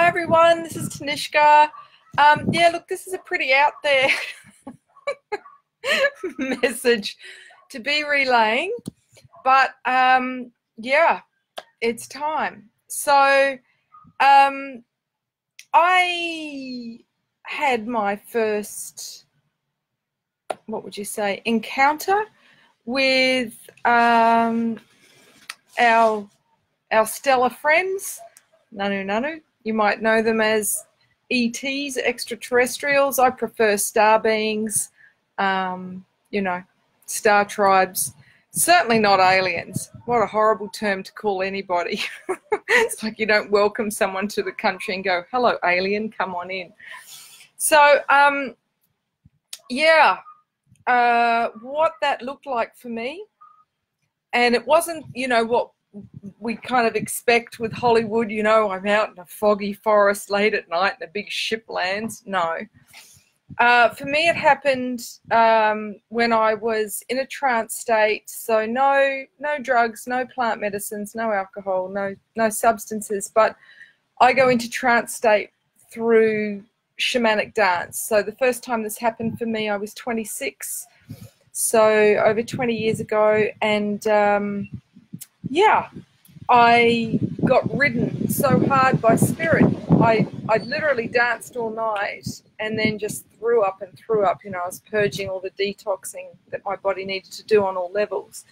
Hi everyone, this is Tanishka. Yeah, look, this is a pretty out there message to be relaying, but yeah, it's time. So I had my first, what would you say, encounter with our stellar friends, Nanu Nanu. You might know them as ETs, extraterrestrials. I prefer star beings, you know, star tribes. Certainly not aliens. What a horrible term to call anybody. It's like you don't welcome someone to the country and go, hello, alien, come on in. So, yeah, what that looked like for me, and it wasn't, you know, what we kind of expect with Hollywood, you know, I'm out in a foggy forest late at night and a big ship lands. No. For me, it happened when I was in a trance state. So no drugs, no plant medicines, no alcohol, no substances. But I go into trance state through shamanic dance. So the first time this happened for me, I was 26. So over 20 years ago. And yeah, I got ridden so hard by spirit. I literally danced all night and then just threw up and threw up. You know, I was purging all the detoxing that my body needed to do on all levels.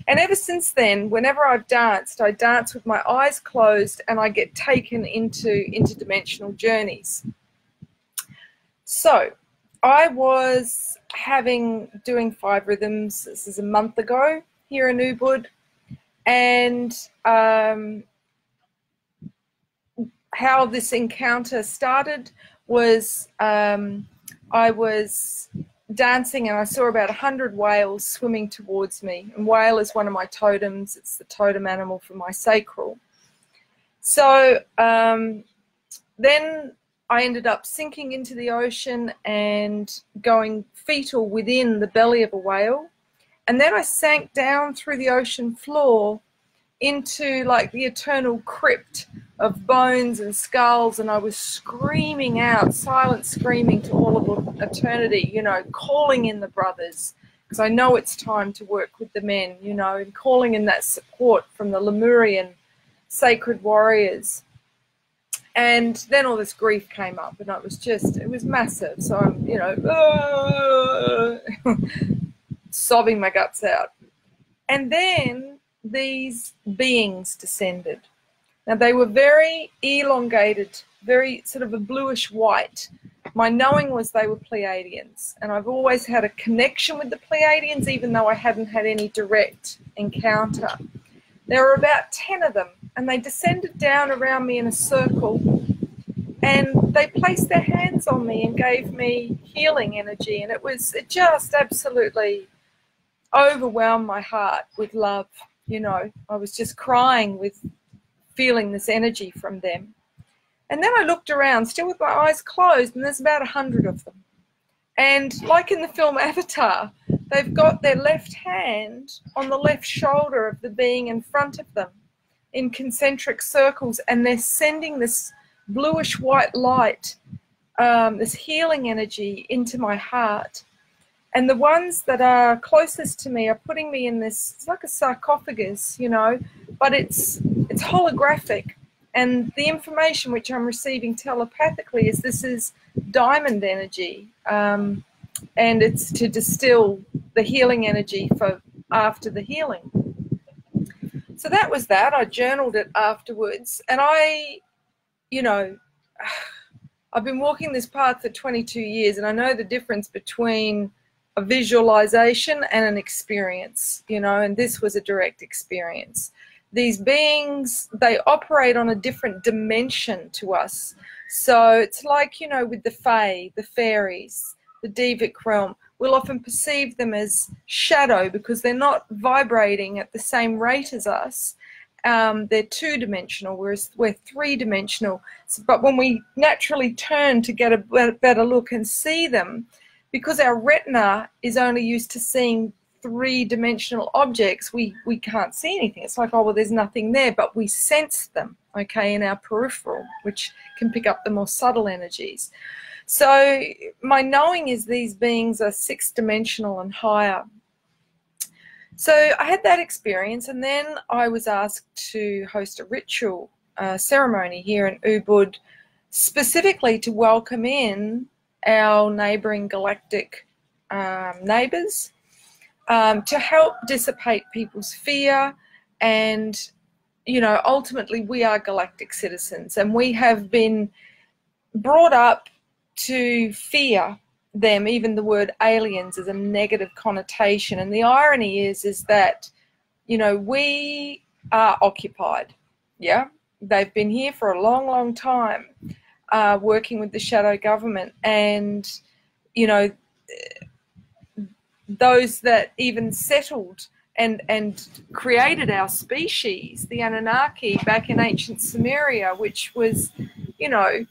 And ever since then, whenever I've danced, I dance with my eyes closed and I get taken into interdimensional journeys. So I was doing 5 rhythms. This is a month ago here in Ubud. And how this encounter started was I was dancing and I saw about 100 whales swimming towards me. And whale is one of my totems. It's the totem animal for my sacral. So then I ended up sinking into the ocean and going fetal within the belly of a whale. And then I sank down through the ocean floor into like the eternal crypt of bones and skulls, and I was screaming out, silent screaming to all of eternity, you know, calling in the brothers, because I know it's time to work with the men, you know, and calling in that support from the Lemurian sacred warriors. And then all this grief came up, and it was massive. So I'm, you know, sobbing my guts out. And then these beings descended. Now they were very elongated, very sort of a bluish white. My knowing was they were Pleiadians, and I've always had a connection with the Pleiadians even though I hadn't had any direct encounter. There were about 10 of them, and they descended down around me in a circle, and they placed their hands on me and gave me healing energy, and it just absolutely overwhelmed my heart with love. You know, I was just crying with feeling this energy from them. And then I looked around, still with my eyes closed, and there's about 100 of them. And like in the film Avatar, they've got their left hand on the left shoulder of the being in front of them in concentric circles, and they're sending this bluish white light, this healing energy into my heart. And the ones that are closest to me are putting me in this, it's like a sarcophagus, you know, but it's holographic. And the information which I'm receiving telepathically is this is diamond energy. And it's to distill the healing energy for after the healing. So that was that. I journaled it afterwards. And you know, I've been walking this path for 22 years, and I know the difference between a visualization and an experience, you know, and this was a direct experience. These beings, they operate on a different dimension to us. So it's like, you know, with the fae, the fairies, the devic realm, we'll often perceive them as shadow because they're not vibrating at the same rate as us. They're 2-dimensional, whereas we're 3-dimensional. So, but when we naturally turn to get a better look and see them, because our retina is only used to seeing three-dimensional objects, we can't see anything. It's like, oh, well, there's nothing there, but we sense them, okay, in our peripheral, which can pick up the more subtle energies. So my knowing is these beings are six-dimensional and higher. So I had that experience, and then I was asked to host a ritual ceremony here in Ubud, specifically to welcome in our neighbouring galactic neighbours, to help dissipate people's fear. And, you know, ultimately we are galactic citizens, and we have been brought up to fear them. Even the word aliens is a negative connotation, and the irony is that, you know, we are occupied. Yeah, they've been here for a long time, working with the shadow government, and, you know, those that even settled and created our species, the Anunnaki, back in ancient Sumeria, which was, you know,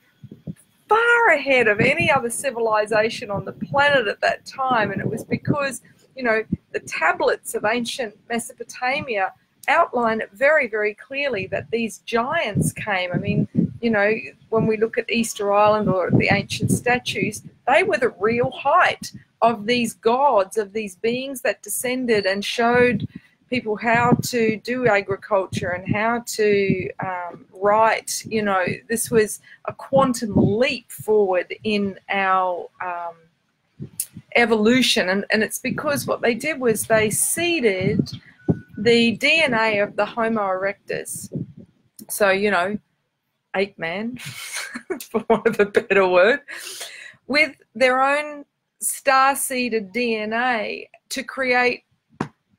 far ahead of any other civilization on the planet at that time. And it was because, you know, the tablets of ancient Mesopotamia outline it very, very clearly that these giants came. I mean, you know, when we look at Easter Island or the ancient statues, they were the real height of these gods, of these beings that descended and showed people how to do agriculture and how to write. You know, this was a quantum leap forward in our evolution, and it's because what they did was they seeded the DNA of the Homo erectus. So, you know, ape man, for want of a better word, with their own star-seeded DNA to create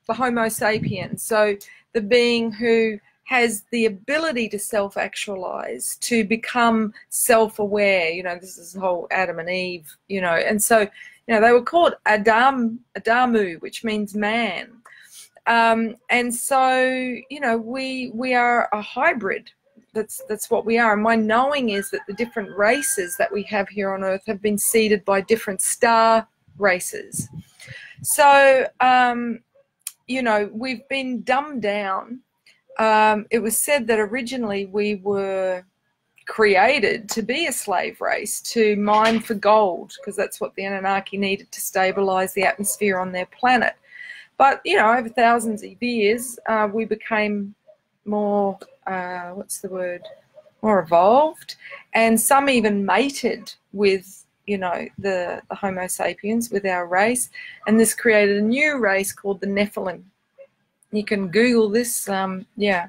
the Homo sapiens. So the being who has the ability to self-actualize, to become self-aware. You know, this is the whole Adam and Eve, you know. And so, you know, they were called Adamu, which means man. And so, you know, we are a hybrid. That's what we are. And my knowing is that the different races that we have here on Earth have been seeded by different star races. So, you know, we've been dumbed down. It was said that originally we were created to be a slave race, to mine for gold, because that's what the Anunnaki needed to stabilize the atmosphere on their planet. But, you know, over thousands of years, we became more, what's the word, more evolved. And some even mated with, you know, the Homo sapiens, with our race. And this created a new race called the Nephilim. You can Google this, yeah.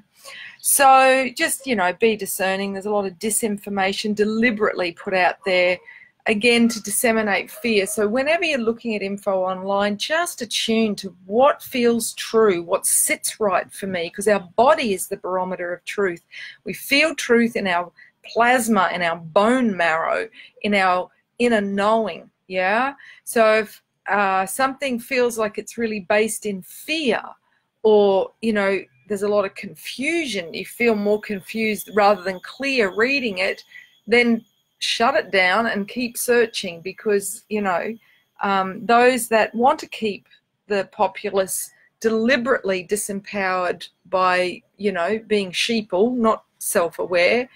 So just, you know, be discerning. There's a lot of disinformation deliberately put out there, again, to disseminate fear. So whenever you're looking at info online, just attune to what feels true, what sits right for me, because our body is the barometer of truth. We feel truth in our plasma, in our bone marrow, in our inner knowing, yeah? So if something feels like it's really based in fear, or, you know, there's a lot of confusion, you feel more confused rather than clear reading it, then shut it down and keep searching, because, you know, those that want to keep the populace deliberately disempowered by, you know, being sheeple, not self-aware,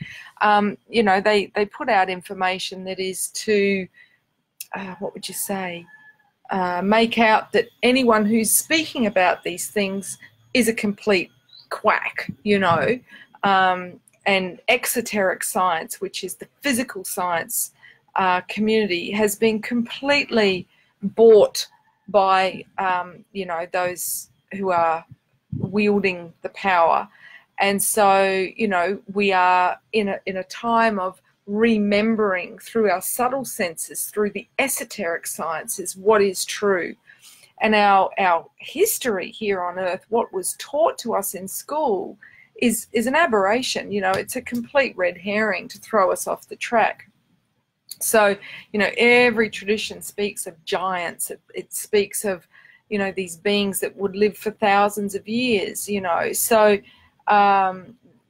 you know, they put out information that is to, what would you say, make out that anyone who's speaking about these things is a complete quack, you know. And exoteric science, which is the physical science community, has been completely bought by, you know, those who are wielding the power. And so, you know, we are in a time of remembering through our subtle senses, through the esoteric sciences, what is true. And our history here on Earth, what was taught to us in school, is an aberration. You know, it's a complete red herring to throw us off the track. So, you know, every tradition speaks of giants. It speaks of, you know, these beings that would live for thousands of years, you know. So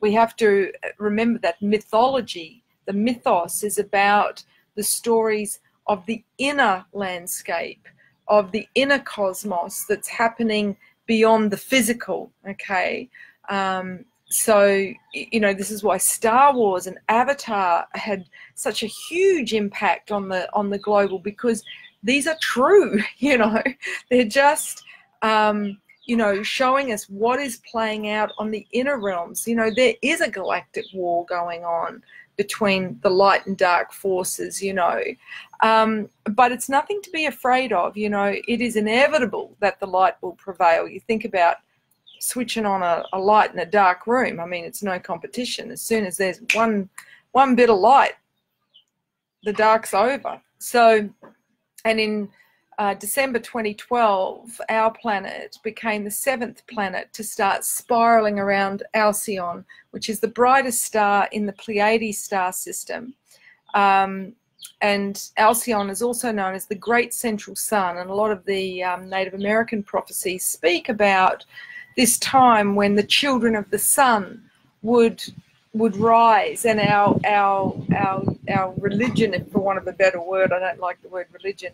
we have to remember that mythology, the mythos, is about the stories of the inner landscape of the inner cosmos that's happening beyond the physical, okay? So, you know, this is why Star Wars and Avatar had such a huge impact on the global, because these are true, you know. They're just, you know, showing us what is playing out on the inner realms. You know, there is a galactic war going on between the light and dark forces, you know. But it's nothing to be afraid of, you know. It is inevitable that the light will prevail. You think about switching on a light in a dark room. I mean, it's no competition. As soon as there's one bit of light, the dark's over. So, and in December 2012, our planet became the 7th planet to start spiraling around Alcyon, which is the brightest star in the Pleiades star system. And Alcyon is also known as the Great Central Sun, and a lot of the Native American prophecies speak about this time when the children of the sun would rise, and our religion, if for want of a better word, I don't like the word religion,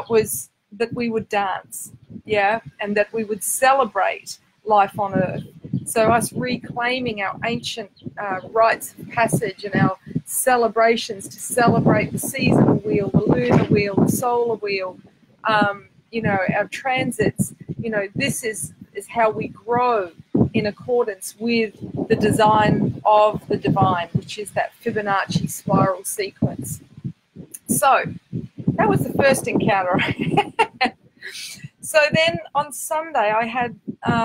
was that we would dance, yeah, and that we would celebrate life on Earth. So us reclaiming our ancient rites of passage and our celebrations to celebrate the seasonal wheel, the lunar wheel, the solar wheel, you know, our transits, you know, this is how we grow in accordance with the design of the divine, which is that Fibonacci spiral sequence. So that was the first encounter I had. So then on Sunday I had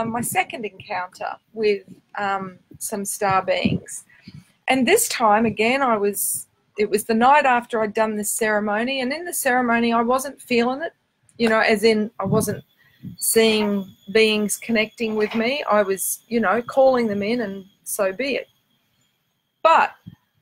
my second encounter with some star beings. And this time again it was the night after I'd done this ceremony, and in the ceremony I wasn't feeling it, you know, as in I wasn't seeing beings connecting with me. I was, you know, calling them in, and so be it. But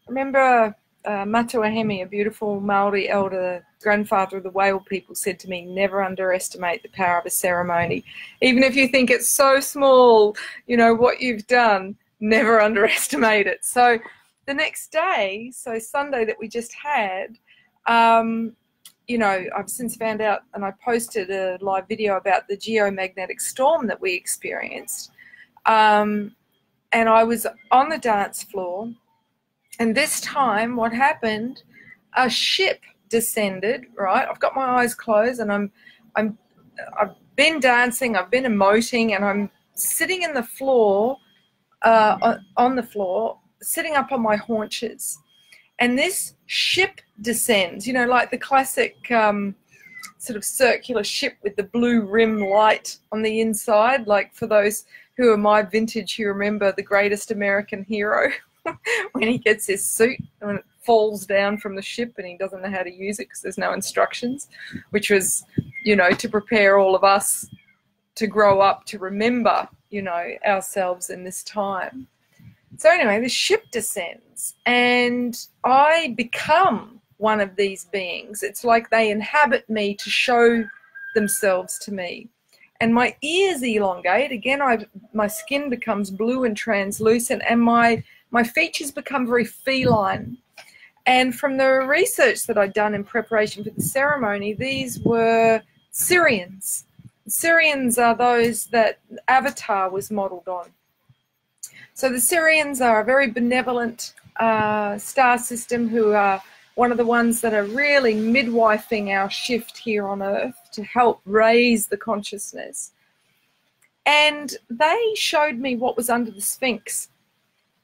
remember Matuahemi, a beautiful Maori elder, grandfather of the whale people, said to me, never underestimate the power of a ceremony. Even if you think it's so small, you know, what you've done, never underestimate it. So the next day, so Sunday that we just had, you know, I've since found out, and I posted a live video about the geomagnetic storm that we experienced. And I was on the dance floor, and this time what happened, a ship descended, right? I've got my eyes closed, and I've been dancing, I've been emoting, and I'm sitting in the floor, on the floor, sitting up on my haunches. And this ship descends, you know, like the classic sort of circular ship with the blue rim light on the inside. Like for those who are my vintage, you remember The Greatest American Hero when he gets his suit and when it falls down from the ship and he doesn't know how to use it because there's no instructions, which was, you know, to prepare all of us to grow up to remember, you know, ourselves in this time. So anyway, the ship descends and I become one of these beings. It's like they inhabit me to show themselves to me. And my ears elongate. Again, my skin becomes blue and translucent, and my features become very feline. And from the research that I'd done in preparation for the ceremony, these were Syrians. Syrians are those that Avatar was modeled on. So the Syrians are a very benevolent star system who are one of the ones that are really midwifing our shift here on Earth to help raise the consciousness. And they showed me what was under the Sphinx.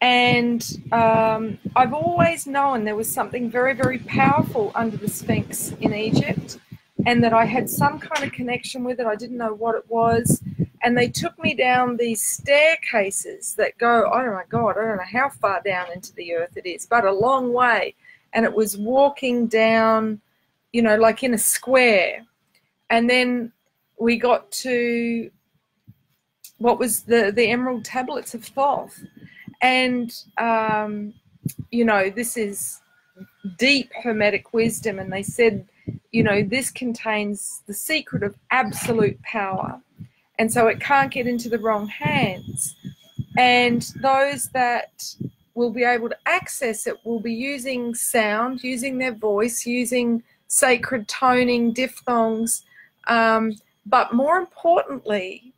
And I've always known there was something very, very powerful under the Sphinx in Egypt, and that I had some kind of connection with it. I didn't know what it was. And they took me down these staircases that go, oh my God, I don't know how far down into the earth it is, but a long way. And it was walking down, you know, like in a square. And then we got to what was the Emerald Tablets of Thoth. And, you know, this is deep Hermetic wisdom. And they said, you know, this contains the secret of absolute power. And so it can't get into the wrong hands. And those that will be able to access it will be using sound, using their voice, using sacred toning, diphthongs, But more importantly,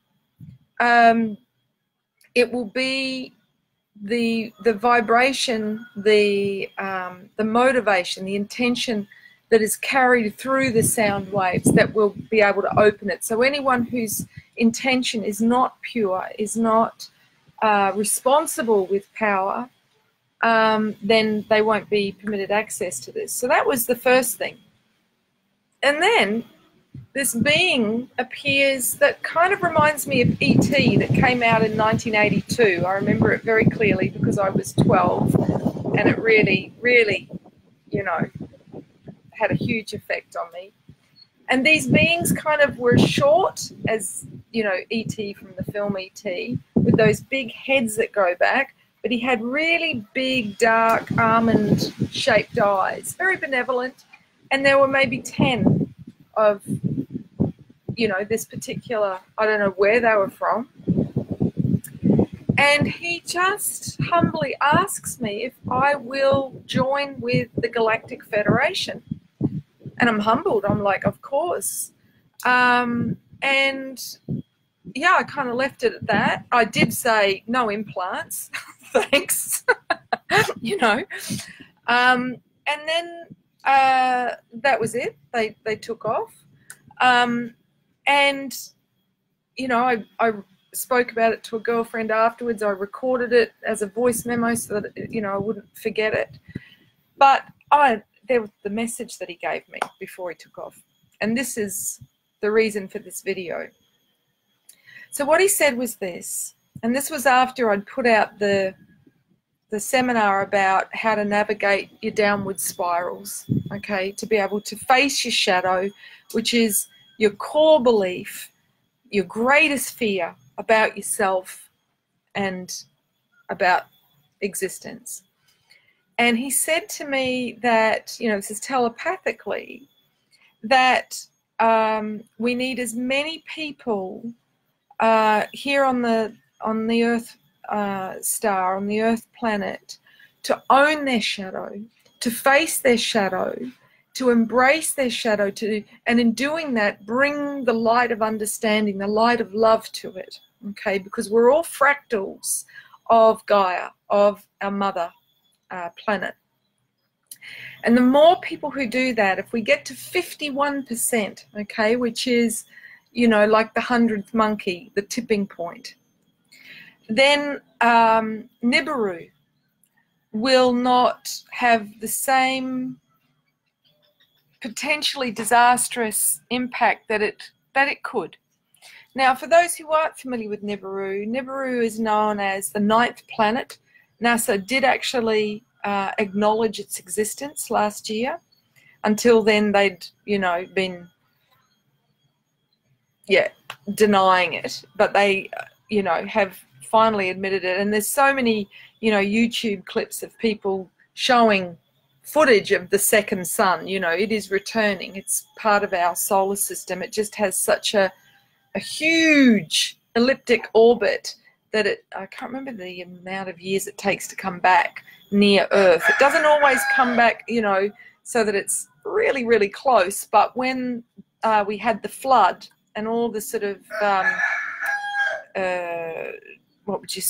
it will be the vibration, the motivation, the intention that is carried through the sound waves that will be able to open it. So anyone whose intention is not pure, is not responsible with power, then they won't be permitted access to this. So that was the first thing. And then this being appears that kind of reminds me of E.T. that came out in 1982. I remember it very clearly because I was 12, and it really, really, you know, had a huge effect on me. And these beings kind of were short, as, you know, E.T. from the film E.T., with those big heads that go back, but he had really big, dark, almond-shaped eyes, very benevolent, and there were maybe 10 of, you know, this particular, I don't know where they were from. And he just humbly asks me if I will join with the Galactic Federation. And I'm humbled. I'm like, of course. And yeah, I kind of left it at that. I did say no implants, thanks, you know. And then that was it. They took off. And, you know, I spoke about it to a girlfriend afterwards. I recorded it as a voice memo so that, you know, I wouldn't forget it. But there was the message that he gave me before he took off. And this is the reason for this video. So what he said was this, and this was after I'd put out the seminar about how to navigate your downward spirals, okay, to be able to face your shadow, which is your core belief, your greatest fear about yourself and about existence. And he said to me that, you know, this is telepathically, that we need as many people here on the Earth star, on the Earth planet, to own their shadow, to face their shadow, to embrace their shadow, and in doing that, bring the light of understanding, the light of love to it, okay? Because we're all fractals of Gaia, of our mother planet. And the more people who do that, if we get to 51%, okay, which is, you know, like the 100th monkey, the tipping point, then Nibiru will not have the same potentially disastrous impact that it could. Now, for those who aren't familiar with Nibiru, Nibiru is known as the 9th planet. NASA did actually acknowledge its existence last year. Until then, they'd, you know, been, yeah, denying it. But they, you know, have finally admitted it. And there's so many, you know, YouTube clips of people showing footage of the second sun. You know, it is returning. It's part of our solar system. It just has such a huge elliptic orbit that I can't remember the amount of years it takes to come back near Earth. It doesn't always come back, you know, so that it's really, really close. But when we had the flood and all the sort of, what would you,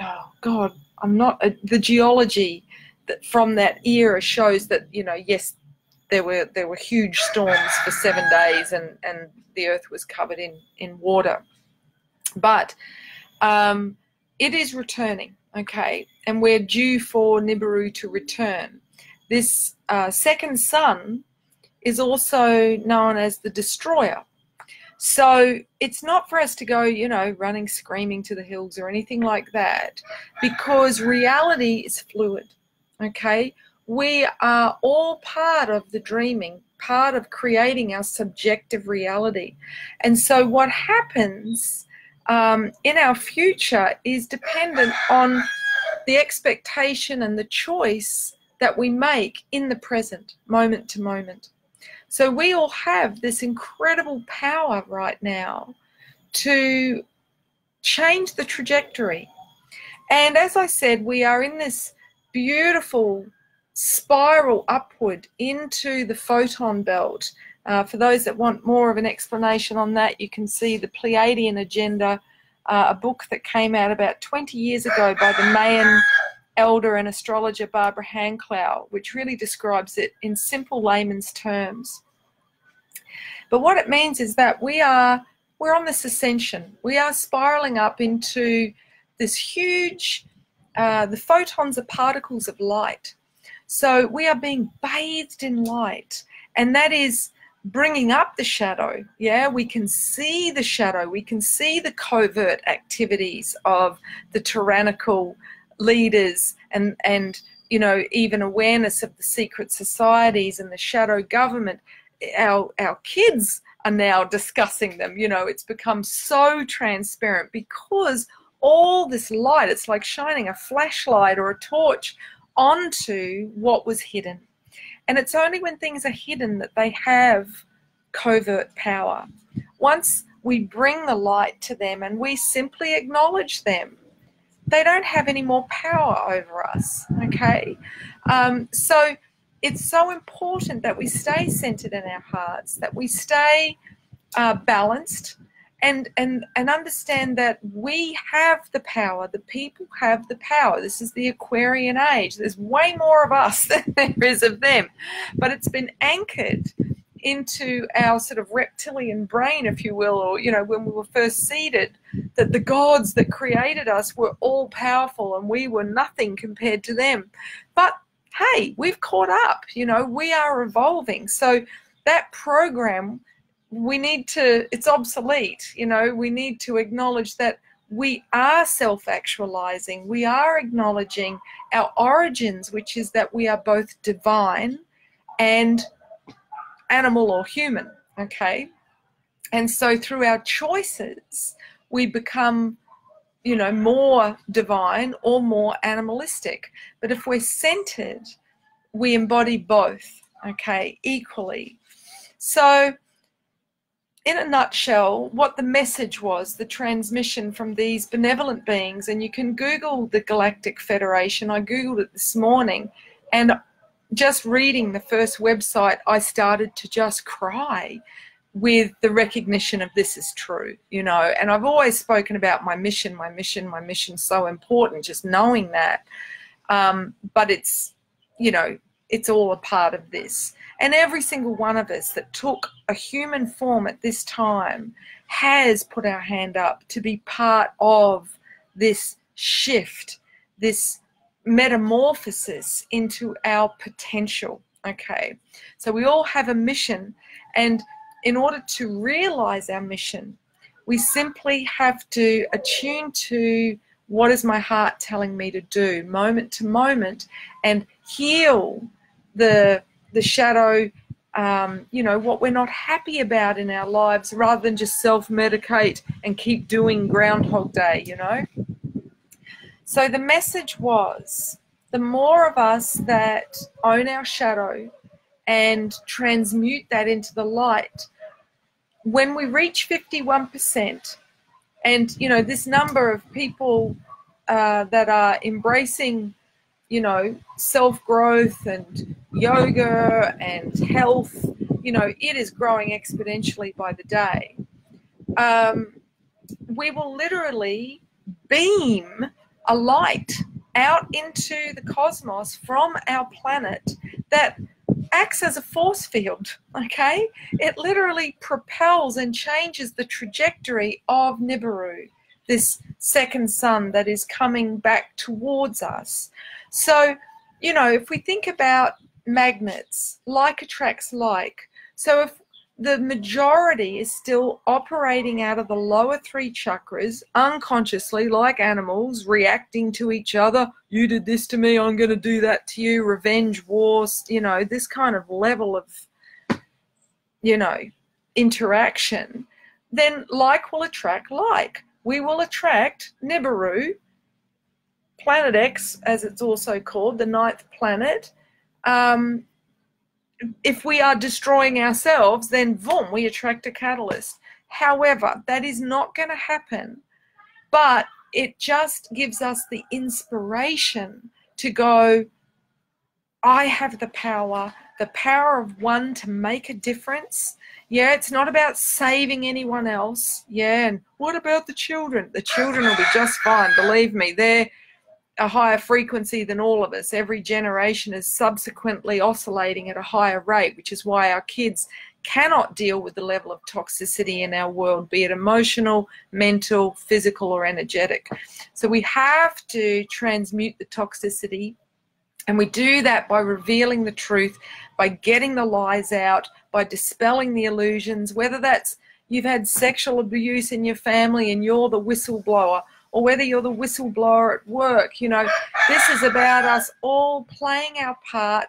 oh God, I'm not, the geology that from that era shows that, you know, yes, there were huge storms for 7 days and the Earth was covered in water. But it is returning, okay, and we're due for Nibiru to return. This second sun is also known as the destroyer. So it's not for us to go, you know, running, screaming to the hills or anything like that, because reality is fluid, okay? We are all part of the dreaming, part of creating our subjective reality. And so what happens in our future is dependent on the expectation and the choice that we make in the present, moment to moment. So we all have this incredible power right now to change the trajectory. And as I said, we are in this beautiful spiral upward into the photon belt For those that want more of an explanation on that, you can see the Pleiadian Agenda, a book that came out about 20 years ago by the Mayan elder and astrologer Barbara Hanclough, which really describes it in simple layman's terms. But what it means is that we're on this ascension. We are spiraling up into this huge, the photons are particles of light. So we are being bathed in light, and that is bringing up the shadow. Yeah, we can see the shadow. We can see the covert activities of the tyrannical leaders and you know, even awareness of the secret societies and the shadow government. Our kids are now discussing them. You know, it's become so transparent because all this light, it's like shining a flashlight or a torch onto what was hidden. And it's only when things are hidden that they have covert power. Once we bring the light to them and we simply acknowledge them, they don't have any more power over us, okay? So it's so important that we stay centered in our hearts, that we stay balanced, and understand that we have the power. The people have the power. This is the Aquarian age. There's way more of us than there is of them. But it's been anchored into our sort of reptilian brain, if you will, or, you know, when we were first seeded, that the gods that created us were all powerful and we were nothing compared to them. But hey, we've caught up, you know, we are evolving. So that program, we need to, it's obsolete, you know, we need to acknowledge that we are self-actualizing. We are acknowledging our origins, which is that we are both divine and animal or human, okay? And so through our choices, we become, you know, more divine or more animalistic. But if we're centered, we embody both, okay, equally. So in a nutshell, what the message was, the transmission from these benevolent beings, and you can Google the Galactic Federation. I Googled it this morning, and just reading the first website, I started to just cry with the recognition of this is true, you know. And I've always spoken about my mission, so important, just knowing that. But it's, you know, it's all a part of this. And every single one of us that took a human form at this time has put our hand up to be part of this shift, this metamorphosis into our potential, okay? So we all have a mission, and in order to realize our mission, we simply have to attune to what is my heart telling me to do moment to moment, and heal the shadow, you know, what we're not happy about in our lives, rather than just self-medicate and keep doing Groundhog Day, you know. So the message was, the more of us that own our shadow and transmute that into the light, when we reach 51%, and, you know, this number of people that are embracing, you know, self-growth and yoga and health, you know, it is growing exponentially by the day. We will literally beam a light out into the cosmos from our planet that acts as a force field, okay? It literally propels and changes the trajectory of Nibiru, this second sun that is coming back towards us. So, you know, if we think about magnets, like attracts like. So if the majority is still operating out of the lower three chakras, unconsciously, like animals, reacting to each other, you did this to me, I'm going to do that to you, revenge, wars, you know, this kind of level of, you know, interaction, then like will attract like. We will attract Nibiru, Planet X, as it's also called, the 9th planet. If we are destroying ourselves, then boom, we attract a catalyst. However, that is not going to happen, but it just gives us the inspiration to go, I have the power of one to make a difference. Yeah, it's not about saving anyone else. Yeah, and what about the children? The children will be just fine. Believe me, they're a higher frequency than all of us. Every generation is subsequently oscillating at a higher rate, which is why our kids cannot deal with the level of toxicity in our world, be it emotional, mental, physical, or energetic. So we have to transmute the toxicity, and we do that by revealing the truth, by getting the lies out, by dispelling the illusions, whether that's you've had sexual abuse in your family and you're the whistleblower, or whether you're the whistleblower at work. You know, this is about us all playing our part,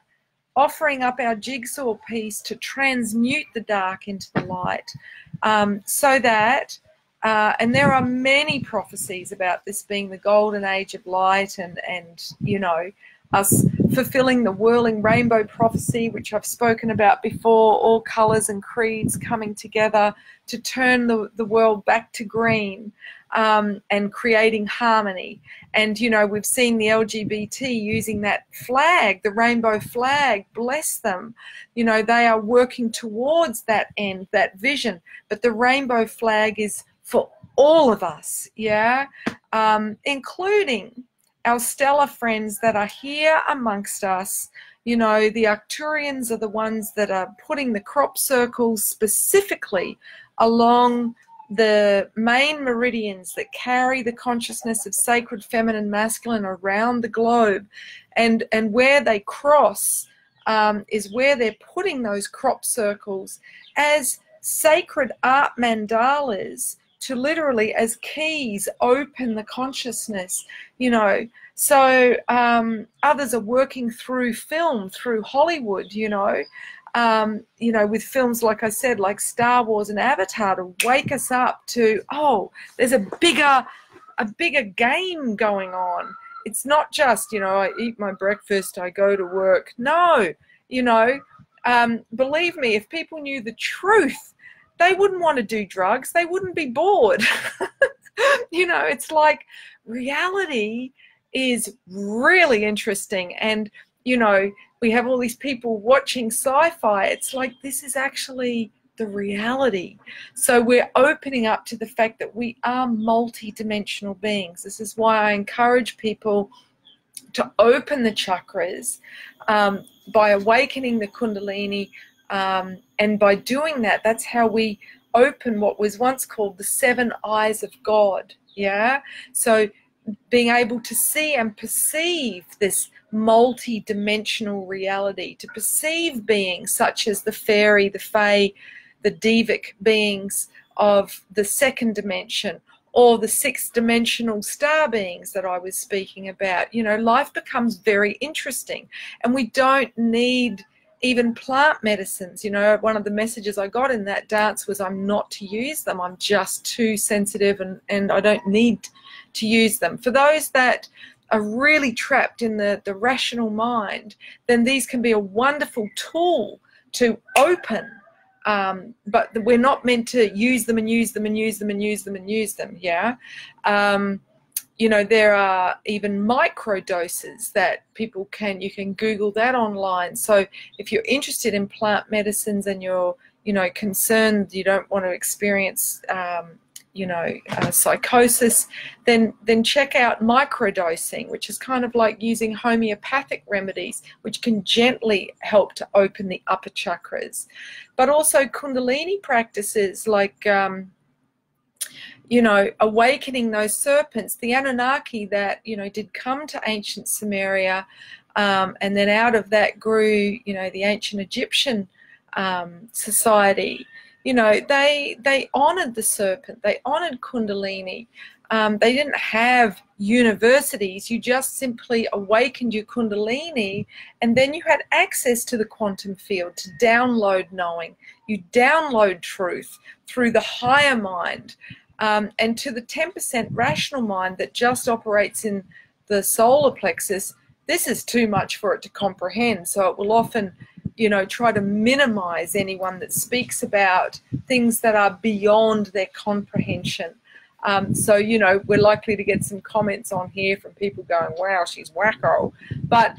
offering up our jigsaw piece to transmute the dark into the light, so that, and there are many prophecies about this being the golden age of light, and you know, us fulfilling the whirling rainbow prophecy, which I've spoken about before, all colours and creeds coming together to turn the world back to green, and creating harmony. And, you know, we've seen the LGBT using that flag, the rainbow flag, bless them. You know, they are working towards that end, that vision. But the rainbow flag is for all of us, yeah, including our stellar friends that are here amongst us. You know, the Arcturians are the ones that are putting the crop circles specifically along the main meridians that carry the consciousness of sacred feminine masculine around the globe, and where they cross is where they're putting those crop circles as sacred art mandalas to literally, as keys, open the consciousness, you know. So others are working through film, through Hollywood, you know, with films, like I said, like Star Wars and Avatar, to wake us up to, oh, there's a bigger game going on. It's not just, you know, I eat my breakfast, I go to work. No, you know, believe me, if people knew the truth, they wouldn't want to do drugs. They wouldn't be bored. You know, it's like reality is really interesting. And, you know, we have all these people watching sci-fi. It's like, this is actually the reality. So we're opening up to the fact that we are multi-dimensional beings. This is why I encourage people to open the chakras by awakening the Kundalini. And by doing that, that's how we open what was once called the 7 eyes of God. Yeah. So being able to see and perceive this multi-dimensional reality, to perceive beings such as the fairy, the fae, the devic beings of the 2nd dimension, or the 6th dimensional star beings that I was speaking about. You know, life becomes very interesting, and we don't need even plant medicines. You know, one of the messages I got in that dance was I'm not to use them. I'm just too sensitive, and I don't need to use them. For those that are really trapped in the rational mind, then these can be a wonderful tool to open. But we're not meant to use them and use them and use them and use them and use them. Yeah. You know, there are even micro doses that people you can Google that online. So if you're interested in plant medicines and you're, you know, concerned you don't want to experience, psychosis, then check out microdosing, which is kind of like using homeopathic remedies, which can gently help to open the upper chakras. But also Kundalini practices like, you know, awakening those serpents, the Anunnaki that, you know, did come to ancient Sumeria, and then out of that grew, you know, the ancient Egyptian society. You know, they honored the serpent, they honored Kundalini. They didn't have universities. You just simply awakened your Kundalini, and then you had access to the quantum field to download knowing. You download truth through the higher mind. And to the 10% rational mind that just operates in the solar plexus, this is too much for it to comprehend. So it will often, you know, try to minimize anyone that speaks about things that are beyond their comprehension. So, you know, we're likely to get some comments on here from people going, wow, she's wacko. But,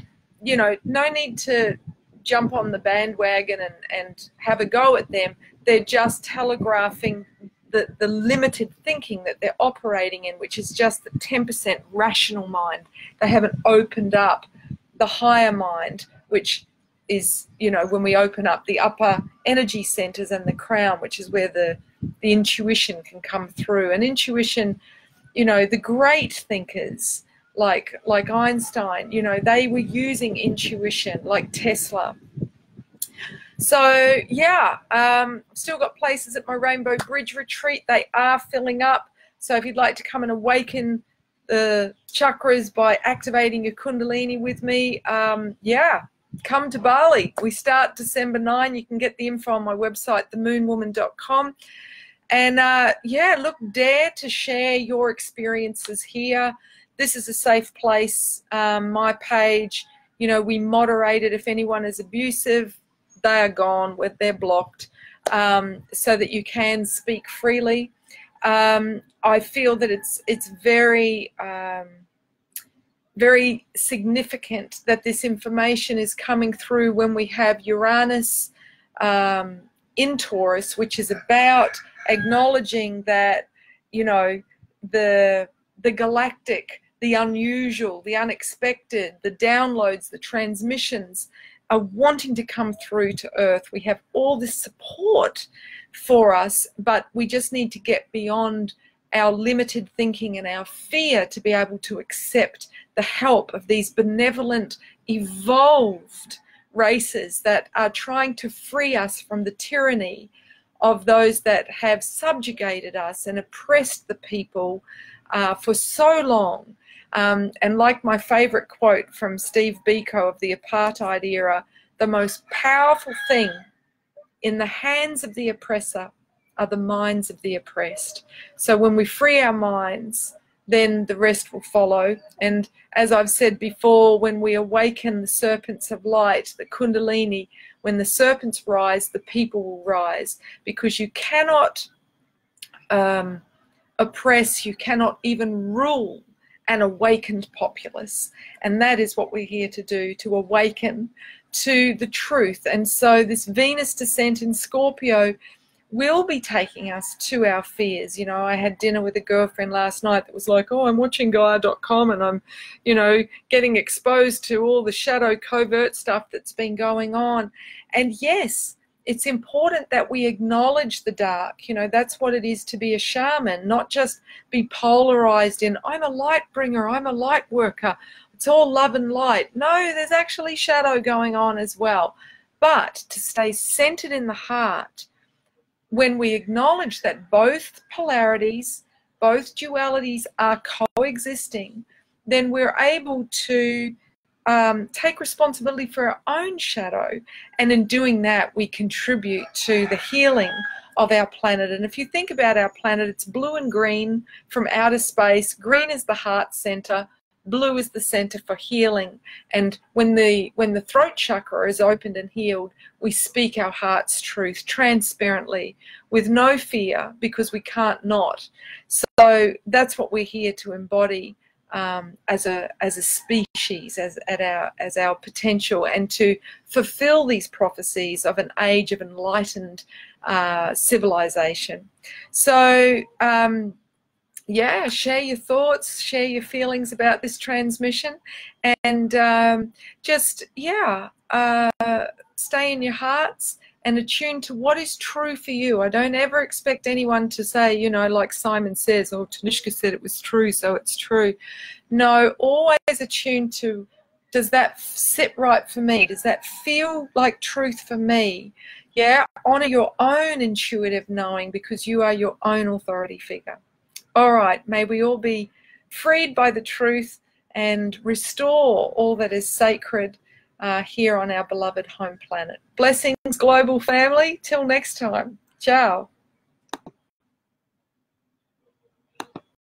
you know, no need to jump on the bandwagon and have a go at them. They're just telegraphing the limited thinking that they're operating in, which is just the 10% rational mind. They haven't opened up the higher mind, which is, you know, when we open up the upper energy centers and the crown, which is where the intuition can come through. And intuition, you know, the great thinkers like Einstein, you know, they were using intuition, like Tesla. So yeah, still got places at my Rainbow Bridge retreat. They are filling up. So if you'd like to come and awaken the chakras by activating your Kundalini with me, yeah, come to Bali. We start December 9. You can get the info on my website, themoonwoman.com. And yeah, look, dare to share your experiences here. This is a safe place. My page, you know, we moderate it. If anyone is abusive, they are gone, they're blocked, so that you can speak freely. I feel that it's very, very significant that this information is coming through when we have Uranus in Taurus, which is about acknowledging that, you know, the galactic, the unusual, the unexpected, the downloads, the transmissions are wanting to come through to Earth. We have all this support for us, but we just need to get beyond our limited thinking and our fear to be able to accept the help of these benevolent, evolved races that are trying to free us from the tyranny of those that have subjugated us and oppressed the people for so long. And like my favorite quote from Steve Biko of the apartheid era, the most powerful thing in the hands of the oppressor are the minds of the oppressed. So when we free our minds, then the rest will follow. And as I've said before, when we awaken the serpents of light, the Kundalini, when the serpents rise, the people will rise, because you cannot oppress, you cannot even rule an awakened populace. And that is what we're here to do, to awaken to the truth. And so this Venus descent in Scorpio will be taking us to our fears. You know, I had dinner with a girlfriend last night that was like, oh, I'm watching Gaia.com and I'm, you know, getting exposed to all the shadow covert stuff that's been going on. And yes, it's important that we acknowledge the dark. You know, that's what it is to be a shaman, not just be polarized in, I'm a light bringer, I'm a light worker, it's all love and light. No, there's actually shadow going on as well. But to stay centered in the heart, when we acknowledge that both polarities, both dualities are coexisting, then we're able to take responsibility for our own shadow, and in doing that we contribute to the healing of our planet. And if you think about our planet, it's blue and green from outer space. Green is the heart center, blue is the center for healing. And when the throat chakra is opened and healed, we speak our heart's truth transparently with no fear, because we can't not. So that's what we're here to embody as a species, as our potential, and to fulfill these prophecies of an age of enlightened civilization. So yeah, share your thoughts, share your feelings about this transmission, and just, yeah, stay in your hearts and attune to what is true for you. I don't ever expect anyone to say, you know, like Simon says, or Tanishka said it was true, so it's true. No, always attune to, does that sit right for me? Does that feel like truth for me? Yeah, honor your own intuitive knowing, because you are your own authority figure. All right, may we all be freed by the truth and restore all that is sacred here on our beloved home planet. Blessings, global family. Till next time. Ciao.